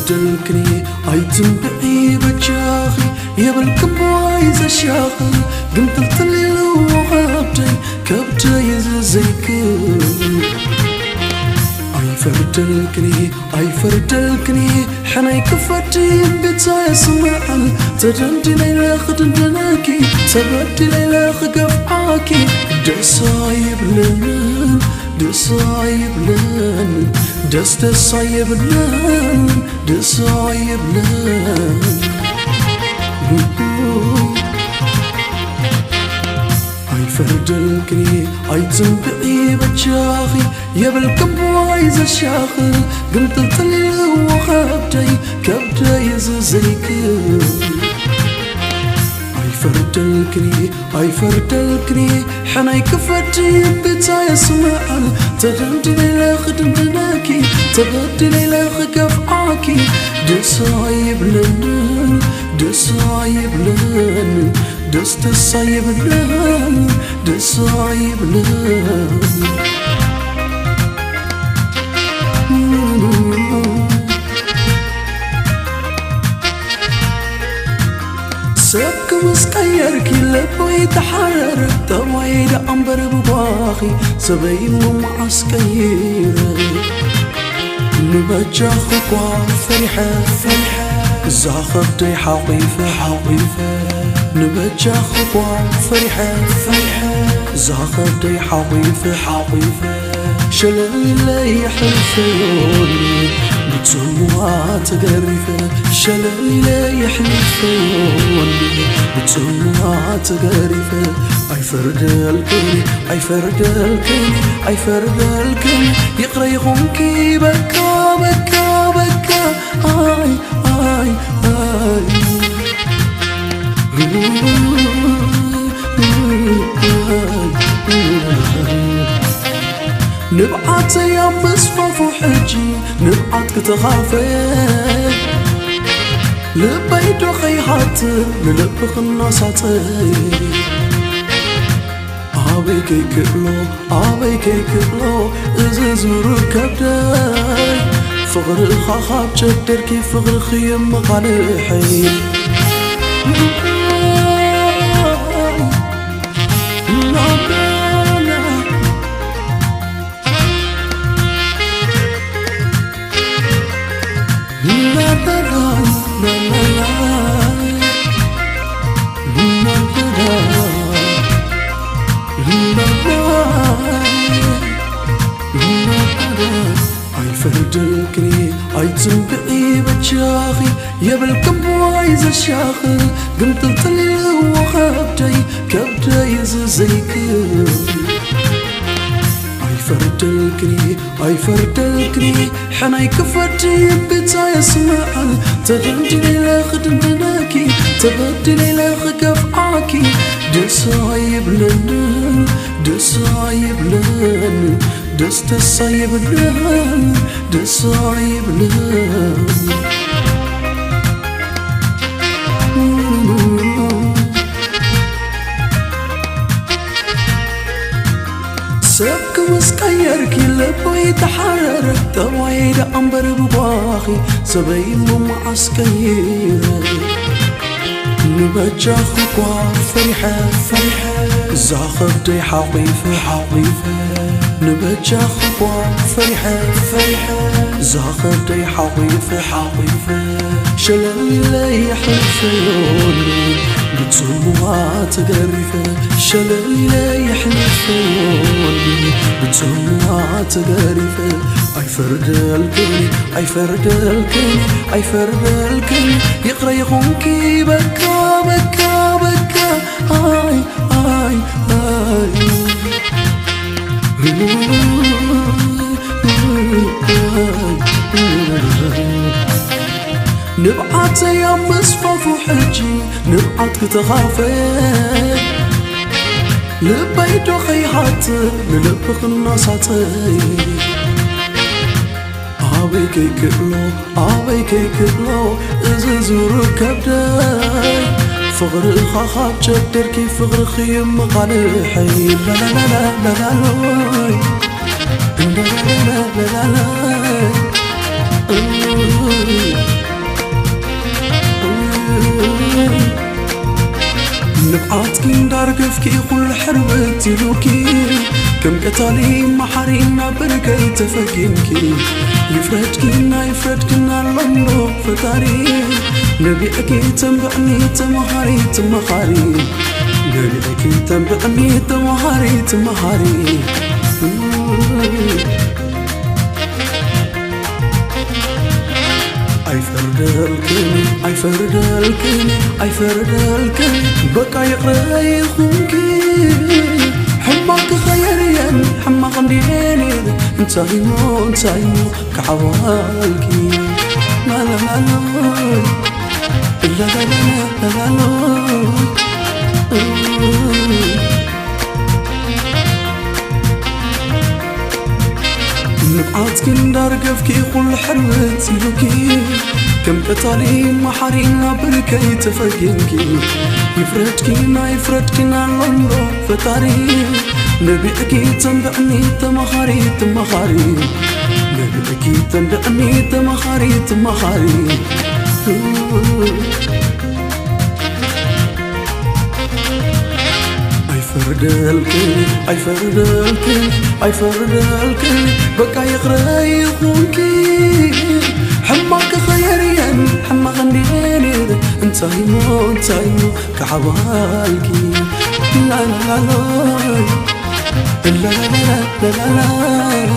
أيفردلكني أيتنبعي بجاخي يبلكم وايز الشاخي قمت الطليل وغابتي كبتي زيكي أيفردلكني حناي كفتي بتاي سمعن تدندي ليلة خدندناكي تبدي ليلة خقفعاكي دسايب لن دسايب لن دسايب لن دسايب لن أيفردلكني أيتنبعي بجاخي يبلكم وايز الشاخي قمت الطليل وخابتي كبتي زيكي أيفردلكني حناي كفتي بتاي سمعن تدندي ليلة خدندناكي تبدي ليلة خقفعاكي دسايب لن دسايب لن دسايب لن دسايب لن سبك مسكيركي لبوي تحرر توايد أمبر بباخي سبيم معسكير نبجاخك وفرحة زاخبتي حقيفة نبجاخك وفرحة زاخبتي حقيفة شلالي لا يحلفوني بتسموها تقرفة شلالي لا يحلفوني بتسموها تقرفة أيفردلكني يقرأ يغنكي بكا آي نبعت يا مصفف وحجي نبعت كتخافي لبيت وخيحات نلبخ الناصاتي عبيكي كبلو اززور كبداي فغر الخاخاب جدركي فغر خيم مقالحي أيفردلكني أيتنبعي بجاخي يبلكم وايز الشاخي قمت الطليل وخابتي كبتي زيكي أيفردلكني حناي كفتي بتاي سمعن تدندي ليلة خدندناكي تبدي ليلة خقفعاكي دسايب لن دسايب لن دسايب لن دسايب لن سبك مسكيركي لبوي تحرر توايد أمبر بباخي سبيم معسكير نبجاخك وفرحة زاخبتي حقيفة نبجاخك وفرحة زاخبتي حقيفة شلالي لا يحلفوني بتسموها تقرفة شلالي لا يحلفوني بتسموها تقرفة أيفردلكني يقرأ يغنكي بكا آي نبعت يا مصفف وحجي نبعت كتخافي لبيت وخيحات نلبخ الناصاتي عبيكي كبلو اززور كبداي فغر الخاخاب جدركي فغر خيم مقالحي لا لا لا لا لا لا لا لا لا لا نبعات كندار كفكي كل حربتي لوكي كم قتالي محارينا بركي تفكينكي يفرجكنا لندو فتاري نبي أكيد تنبعني تمهاري نبي أكيد تنبعني تمهاري أي فردالكني بقى يقرأي خونكي حماك خيريا حما غنديني انتايمو كعوالكي لا لا لا لا لا لا لا لا نبعات كندار قفكي كل حلوتي لوكي كم قتالي محارينا بركي تفقينكي يفرجكنا لندو فتاري نبي أكيد تنبعني تمخاري نبي أكيد تنبعني تمخاري أي فردالكني بقى يقرأي خونكي حماك خيريا حما غنديني انتايمو كعوالكي لا لا لا لا لا لا لا لا